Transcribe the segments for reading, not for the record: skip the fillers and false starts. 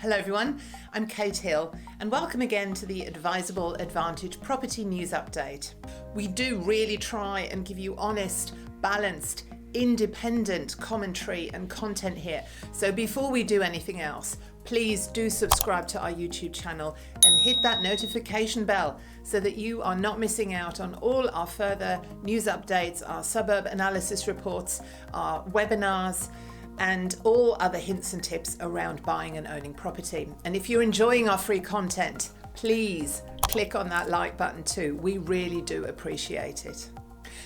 Hello everyone, I'm Kate Hill and welcome again to the Adviseable Advantage Property News Update. We do really try and give you honest, balanced, independent commentary and content here. So before we do anything else, please do subscribe to our YouTube channel and hit that notification bell so that you are not missing out on all our further news updates, our suburb analysis reports, our webinars, and all other hints and tips around buying and owning property. And if you're enjoying our free content, please click on that like button too. We really do appreciate it.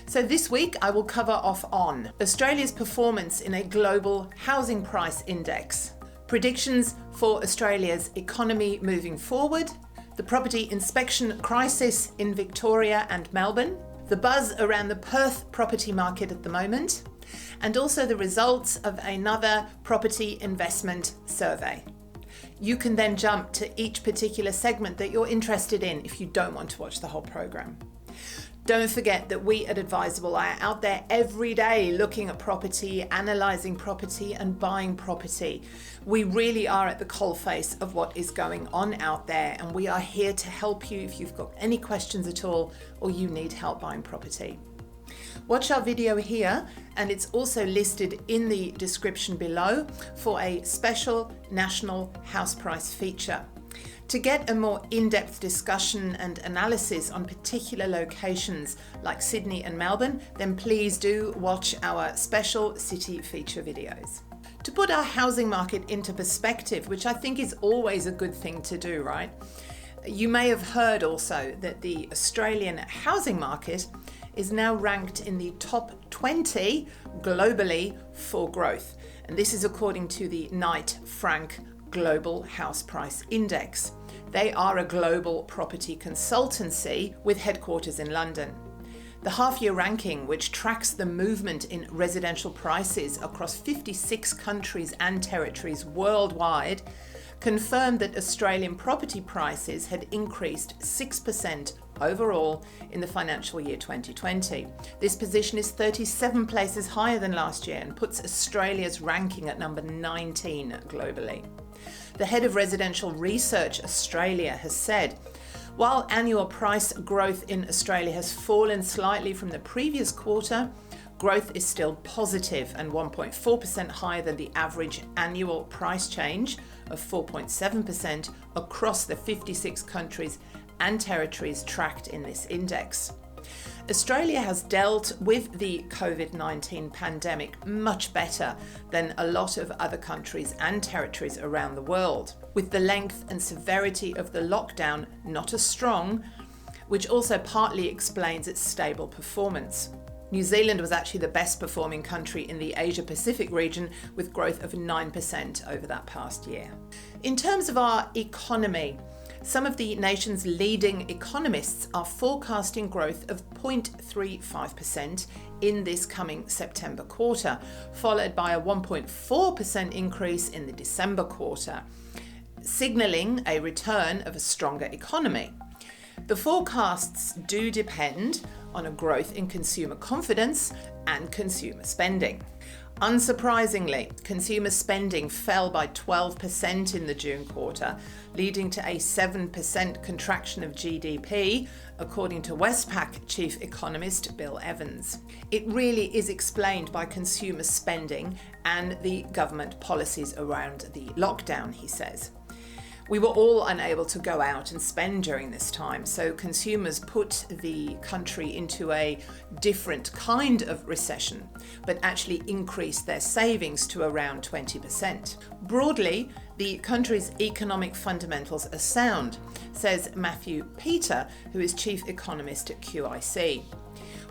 So this week I will cover off on Australia's performance in a global housing price index, predictions for Australia's economy moving forward, the property inspection crisis in Victoria and Melbourne, the buzz around the Perth property market at the moment, and also the results of another property investment survey. You can then jump to each particular segment that you're interested in if you don't want to watch the whole program. Don't forget that we at Adviseable are out there every day looking at property, analysing property and buying property. We really are at the coalface of what is going on out there, and we are here to help you if you've got any questions at all or you need help buying property. Watch our video here, and it's also listed in the description below for a special national house price feature. To get a more in-depth discussion and analysis on particular locations like Sydney and Melbourne, then please do watch our special city feature videos. To put our housing market into perspective, which I think is always a good thing to do, right? You may have heard also that the Australian housing market is now ranked in the top 20 globally for growth. And this is according to the Knight Frank Global House Price Index. They are a global property consultancy with headquarters in London. The half-year ranking, which tracks the movement in residential prices across 56 countries and territories worldwide, confirmed that Australian property prices had increased 6% overall in the financial year 2020. This position is 37 places higher than last year and puts Australia's ranking at number 19 globally. The head of Residential Research Australia has said, while annual price growth in Australia has fallen slightly from the previous quarter, growth is still positive and 1.4% higher than the average annual price change of 4.7% across the 56 countries and territories tracked in this index. Australia has dealt with the COVID-19 pandemic much better than a lot of other countries and territories around the world, with the length and severity of the lockdown not as strong, which also partly explains its stable performance. New Zealand was actually the best performing country in the Asia Pacific region, with growth of 9% over that past year. In terms of our economy, some of the nation's leading economists are forecasting growth of 0.35% in this coming September quarter, followed by a 1.4% increase in the December quarter, signalling a return of a stronger economy. The forecasts do depend on a growth in consumer confidence and consumer spending. Unsurprisingly, consumer spending fell by 12% in the June quarter, leading to a 7% contraction of GDP, according to Westpac chief economist Bill Evans. It really is explained by consumer spending and the government policies around the lockdown, he says. We were all unable to go out and spend during this time, so consumers put the country into a different kind of recession, but actually increased their savings to around 20%. Broadly, the country's economic fundamentals are sound, says Matthew Peter, who is chief economist at QIC.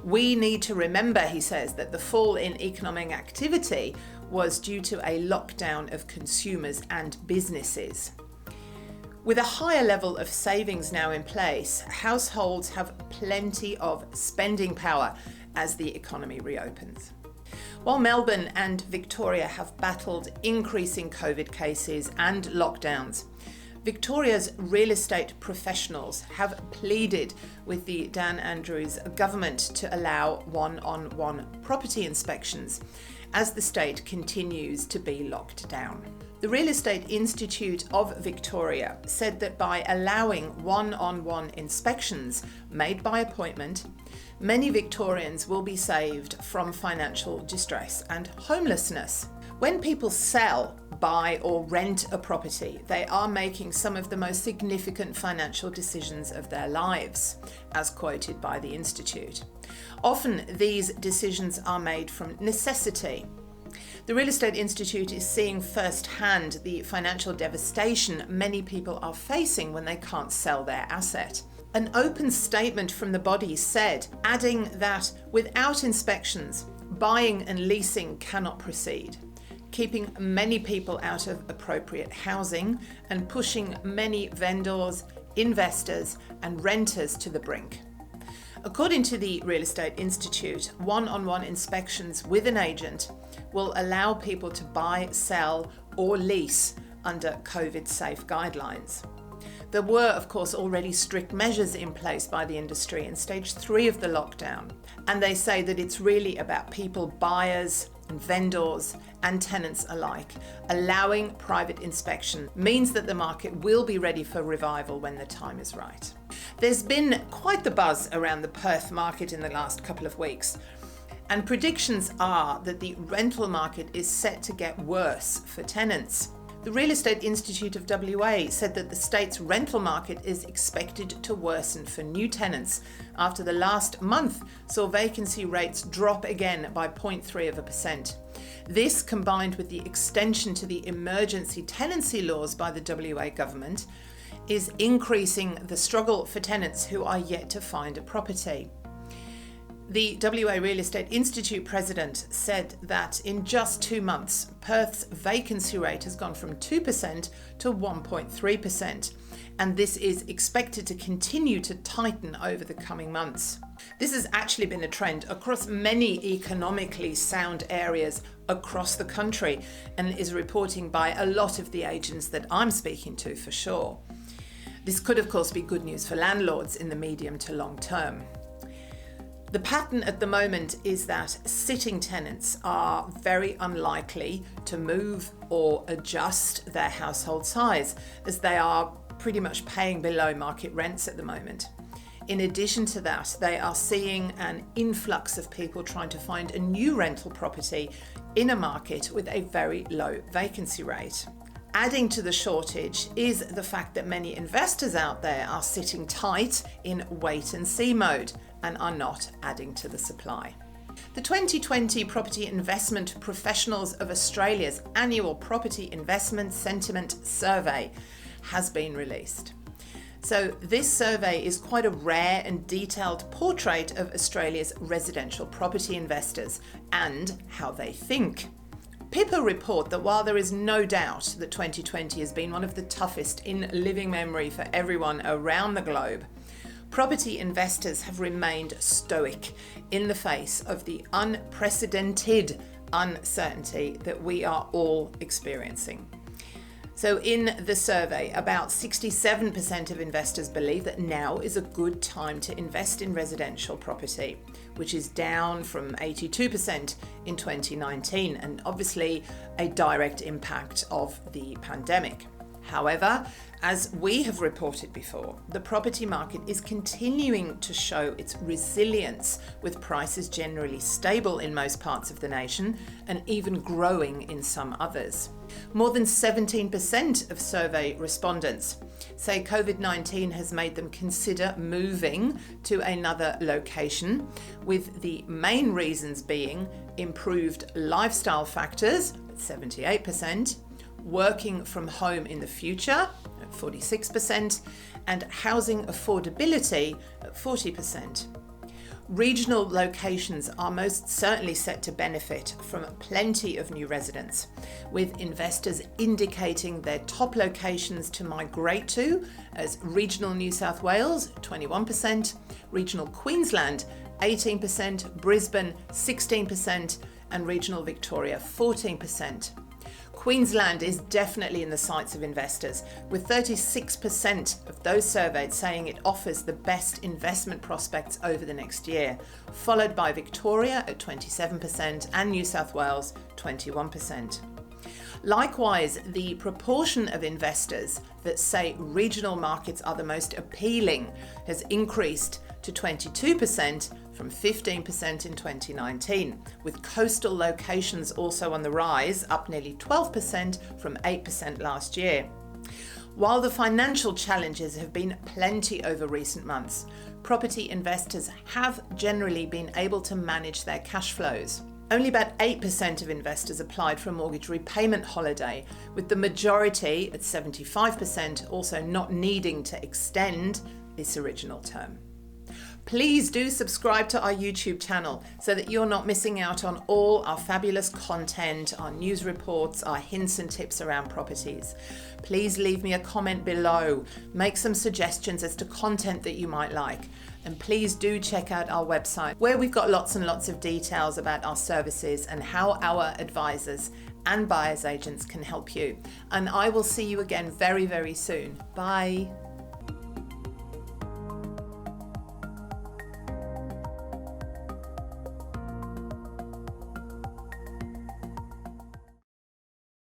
We need to remember, he says, that the fall in economic activity was due to a lockdown of consumers and businesses. With a higher level of savings now in place, households have plenty of spending power as the economy reopens. While Melbourne and Victoria have battled increasing COVID cases and lockdowns, Victoria's real estate professionals have pleaded with the Dan Andrews government to allow one-on-one property inspections as the state continues to be locked down. The Real Estate Institute of Victoria said that by allowing one-on-one inspections made by appointment, many Victorians will be saved from financial distress and homelessness. When people sell, buy or rent a property, they are making some of the most significant financial decisions of their lives, as quoted by the Institute. Often these decisions are made from necessity. The Real Estate Institute is seeing firsthand the financial devastation many people are facing when they can't sell their asset. An open statement from the body said, adding that without inspections, buying and leasing cannot proceed, keeping many people out of appropriate housing and pushing many vendors, investors and renters to the brink. According to the Real Estate Institute, one-on-one inspections with an agent will allow people to buy, sell or lease under COVID-safe guidelines. There were, of course, already strict measures in place by the industry in stage 3 of the lockdown, and they say that it's really about people, buyers and vendors and tenants alike. Allowing private inspection means that the market will be ready for revival when the time is right. There's been quite the buzz around the Perth market in the last couple of weeks, and predictions are that the rental market is set to get worse for tenants. The Real Estate Institute of WA said that the state's rental market is expected to worsen for new tenants after the last month saw vacancy rates drop again by 0.3%. This, combined with the extension to the emergency tenancy laws by the WA government, is increasing the struggle for tenants who are yet to find a property. The WA Real Estate Institute president said that in just 2 months, Perth's vacancy rate has gone from 2% to 1.3%, and this is expected to continue to tighten over the coming months. This has actually been a trend across many economically sound areas across the country and is reporting by a lot of the agents that I'm speaking to for sure. This could, of course, be good news for landlords in the medium to long term. The pattern at the moment is that sitting tenants are very unlikely to move or adjust their household size, as they are pretty much paying below market rents at the moment. In addition to that, they are seeing an influx of people trying to find a new rental property in a market with a very low vacancy rate. Adding to the shortage is the fact that many investors out there are sitting tight in wait and see mode and are not adding to the supply. The 2020 Property Investment Professionals of Australia's annual Property Investment Sentiment Survey has been released. So this survey is quite a rare and detailed portrait of Australia's residential property investors and how they think. PIPA report that while there is no doubt that 2020 has been one of the toughest in living memory for everyone around the globe, property investors have remained stoic in the face of the unprecedented uncertainty that we are all experiencing. So in the survey, about 67% of investors believe that now is a good time to invest in residential property, which is down from 82% in 2019, and obviously a direct impact of the pandemic. However, as we have reported before, the property market is continuing to show its resilience, with prices generally stable in most parts of the nation and even growing in some others. More than 17% of survey respondents say COVID-19 has made them consider moving to another location, with the main reasons being improved lifestyle factors at 78%, working from home in the future at 46%, and housing affordability at 40%. Regional locations are most certainly set to benefit from plenty of new residents, with investors indicating their top locations to migrate to as regional New South Wales 21%, regional Queensland 18%, Brisbane 16%, and regional Victoria 14%. Queensland is definitely in the sights of investors, with 36% of those surveyed saying it offers the best investment prospects over the next year, followed by Victoria at 27% and New South Wales 21%. Likewise, the proportion of investors that say regional markets are the most appealing has increased to 22% from 15% in 2019, with coastal locations also on the rise, up nearly 12% from 8% last year. While the financial challenges have been plenty over recent months, property investors have generally been able to manage their cash flows. Only about 8% of investors applied for a mortgage repayment holiday, with the majority at 75% also not needing to extend its original term. Please do subscribe to our YouTube channel so that you're not missing out on all our fabulous content, our news reports, our hints and tips around properties. Please leave me a comment below, make some suggestions as to content that you might like, and please do check out our website where we've got lots and lots of details about our services and how our advisors and buyer's agents can help you. And I will see you again very, very soon. Bye.